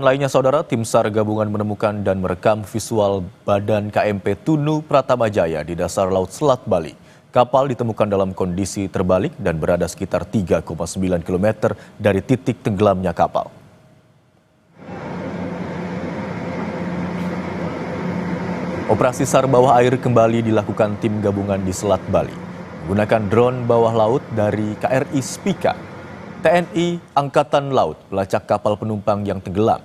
Lainnya, saudara, tim SAR gabungan menemukan dan merekam visual badan KMP Tunu Pratama Jaya di dasar Laut Selat Bali. Kapal ditemukan dalam kondisi terbalik dan berada sekitar 3,9 km dari titik tenggelamnya kapal. Operasi SAR bawah air kembali dilakukan tim gabungan di Selat Bali menggunakan drone bawah laut dari KRI Spika. TNI Angkatan Laut melacak kapal penumpang yang tenggelam.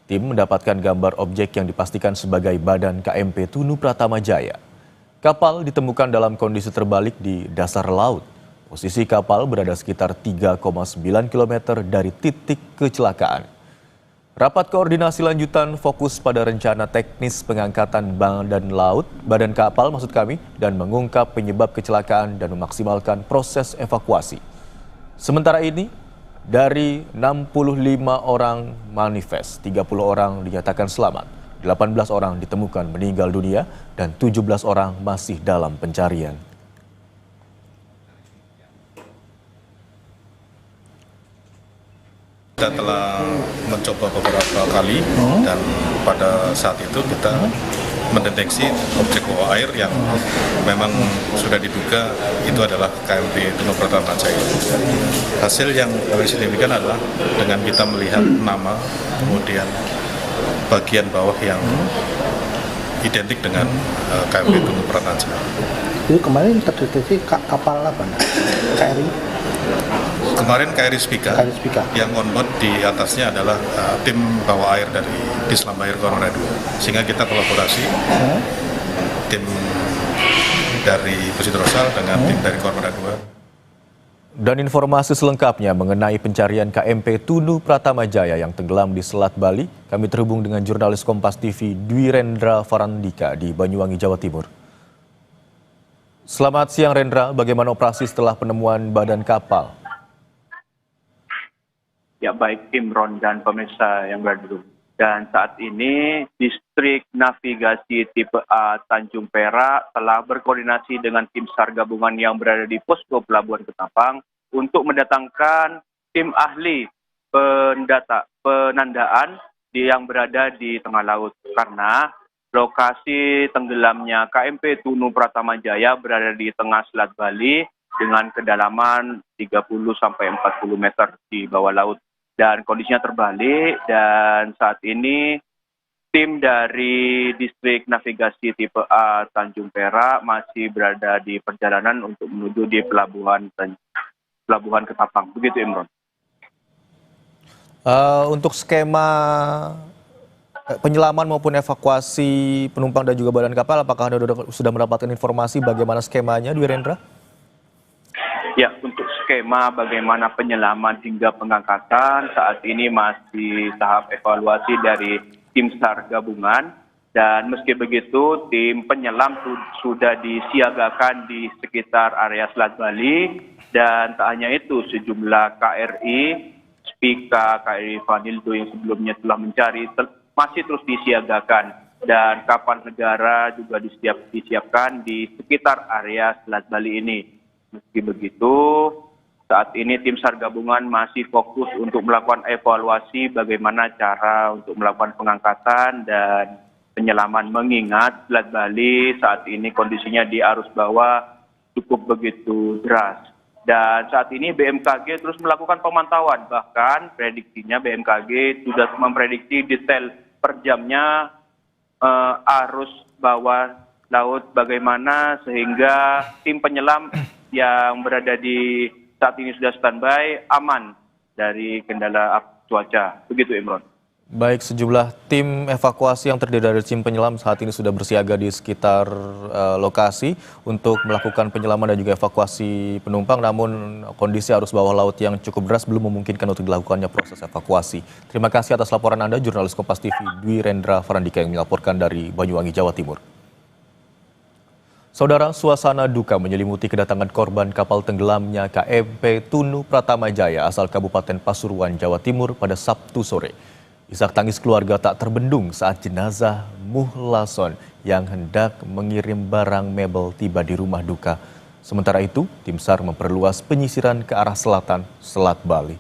Tim mendapatkan gambar objek yang dipastikan sebagai badan KMP Tunu Pratama Jaya. Kapal ditemukan dalam kondisi terbalik di dasar laut. Posisi kapal berada sekitar 3,9 km dari titik kecelakaan. Rapat koordinasi lanjutan fokus pada rencana teknis pengangkatan badan kapal dan mengungkap penyebab kecelakaan dan memaksimalkan proses evakuasi. Sementara ini, dari 65 orang manifest, 30 orang dinyatakan selamat, 18 orang ditemukan meninggal dunia, dan 17 orang masih dalam pencarian. Kita telah mencoba beberapa kali dan pada saat itu kita mendeteksi objek bawah air yang memang sudah diduga itu adalah KMP Tunu Pratama Jaya. Hasil yang paling signifikan adalah dengan kita melihat nama, kemudian bagian bawah yang identik dengan KMP Tunu Pratama Jaya. Itu kemarin terdeteksi kapal apa? KRI? Kemarin KRI Spika, yang onboard di atasnya adalah tim bawah air dari Dislam Air Kormada 2. Sehingga kita kolaborasi tim dari Pusidrosal dengan tim dari Kormada 2. Dan informasi selengkapnya mengenai pencarian KMP Tunu Pratama Jaya yang tenggelam di Selat Bali, kami terhubung dengan jurnalis Kompas TV Dwi Rendra Farandika di Banyuwangi, Jawa Timur. Selamat siang Rendra, bagaimana operasi setelah penemuan badan kapal? Ya, baik Imron dan pemirsa yang berada. Dan saat ini Distrik Navigasi Tipe A Tanjung Perak telah berkoordinasi dengan tim SAR gabungan yang berada di posko Pelabuhan Ketapang untuk mendatangkan tim ahli penandaan yang berada di tengah laut, karena lokasi tenggelamnya KMP Tunu Pratama Jaya berada di tengah Selat Bali dengan kedalaman 30-40 meter di bawah laut. Dan kondisinya terbalik, dan saat ini tim dari Distrik Navigasi Tipe A Tanjung Perak masih berada di perjalanan untuk menuju di Pelabuhan Ketapang. Begitu, Imron. Untuk skema penyelaman maupun evakuasi penumpang dan juga badan kapal, apakah Anda sudah mendapatkan informasi bagaimana skemanya, Dwi Rendra? Ya, untuk skema bagaimana penyelaman hingga pengangkatan saat ini masih tahap evaluasi dari tim SAR gabungan, dan meski begitu tim penyelam sudah disiagakan di sekitar area Selat Bali, dan tak hanya itu sejumlah KRI, Spika, KRI Vanildo yang sebelumnya telah mencari masih terus disiagakan, dan kapal negara juga disiapkan di sekitar area Selat Bali ini. Meski begitu, saat ini tim SAR gabungan masih fokus untuk melakukan evaluasi bagaimana cara untuk melakukan pengangkatan dan penyelaman, mengingat Selat Bali saat ini kondisinya di arus bawah cukup begitu deras. Dan saat ini BMKG terus melakukan pemantauan, bahkan prediksinya BMKG sudah memprediksi detail per jamnya arus bawah laut bagaimana, sehingga tim penyelam yang berada di saat ini sudah standby aman dari kendala cuaca. Begitu, Imron. Baik, sejumlah tim evakuasi yang terdiri dari tim penyelam saat ini sudah bersiaga di sekitar lokasi untuk melakukan penyelaman dan juga evakuasi penumpang, namun kondisi arus bawah laut yang cukup deras belum memungkinkan untuk dilakukannya proses evakuasi. Terima kasih atas laporan Anda, jurnalis Kompas TV Dwi Rendra Farandika yang melaporkan dari Banyuwangi, Jawa Timur. Saudara, suasana duka menyelimuti kedatangan korban kapal tenggelamnya KMP Tunu Pratama Jaya asal Kabupaten Pasuruan, Jawa Timur pada Sabtu sore. Isak tangis keluarga tak terbendung saat jenazah Muhlason yang hendak mengirim barang mebel tiba di rumah duka. Sementara itu, tim SAR memperluas penyisiran ke arah selatan Selat Bali.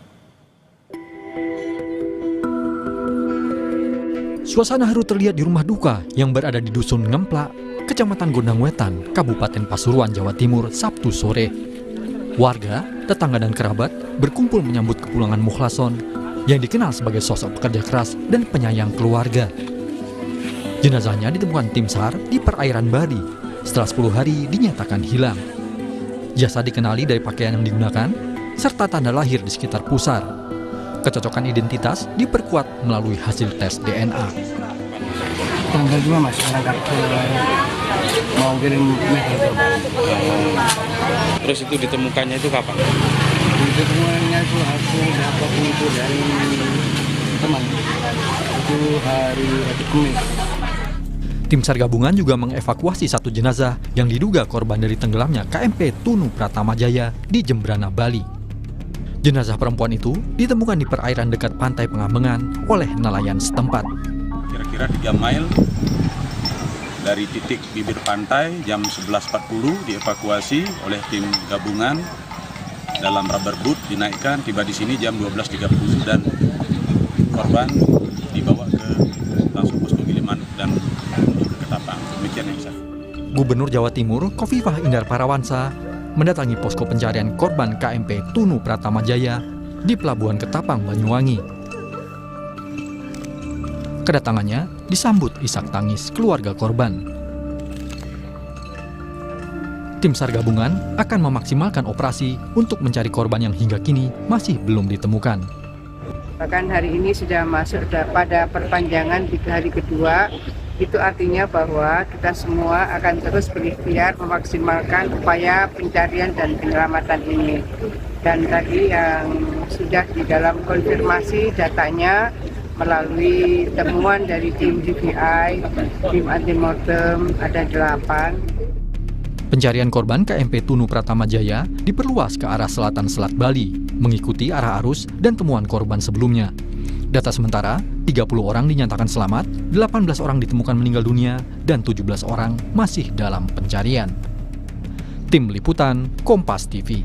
Suasana haru terlihat di rumah duka yang berada di Dusun Ngemplak, Kecamatan Gondang Wetan, Kabupaten Pasuruan, Jawa Timur, Sabtu sore. Warga, tetangga dan kerabat berkumpul menyambut kepulangan Mukhlason yang dikenal sebagai sosok pekerja keras dan penyayang keluarga. Jenazahnya ditemukan tim SAR di perairan Bali setelah 10 hari dinyatakan hilang. Jasad dikenali dari pakaian yang digunakan serta tanda lahir di sekitar pusar. Kecocokan identitas diperkuat melalui hasil tes DNA. Tanggal 2 Mas, berangkat mau kirim medal ke Bali. Terus itu ditemukannya itu kapan? Ditemukannya itu aku dapat info dari teman. Itu hari Kamis. Tim SAR gabungan juga mengevakuasi satu jenazah yang diduga korban dari tenggelamnya KMP Tunu Pratama Jaya di Jembrana, Bali. Jenazah perempuan itu ditemukan di perairan dekat Pantai Pengambengan oleh nelayan setempat. Kira-kira 3 mil dari titik bibir pantai jam 11.40 dievakuasi oleh tim gabungan dalam rubber boat, dinaikkan, tiba di sini jam 12.30 dan korban dibawa ke langsung posko Giliman dan menuju ke Ketapang. Demikian yang saya. Gubernur Jawa Timur Khofifah Indar Parawansa mendatangi posko pencarian korban KMP Tunu Pratama Jaya di Pelabuhan Ketapang, Banyuwangi. Kedatangannya disambut isak tangis keluarga korban. Tim SAR gabungan akan memaksimalkan operasi untuk mencari korban yang hingga kini masih belum ditemukan. Bahkan hari ini sudah masuk pada perpanjangan 3 hari kedua. Itu artinya bahwa kita semua akan terus berikhtiar memaksimalkan upaya pencarian dan penyelamatan ini. Dan tadi yang sudah di dalam konfirmasi datanya melalui temuan dari tim DVI, tim antemortem ada 8. Pencarian korban KMP Tunu Pratama Jaya diperluas ke arah selatan-selat Bali, mengikuti arah arus dan temuan korban sebelumnya. Data sementara, 30 orang dinyatakan selamat, 18 orang ditemukan meninggal dunia, dan 17 orang masih dalam pencarian. Tim Liputan, Kompas TV.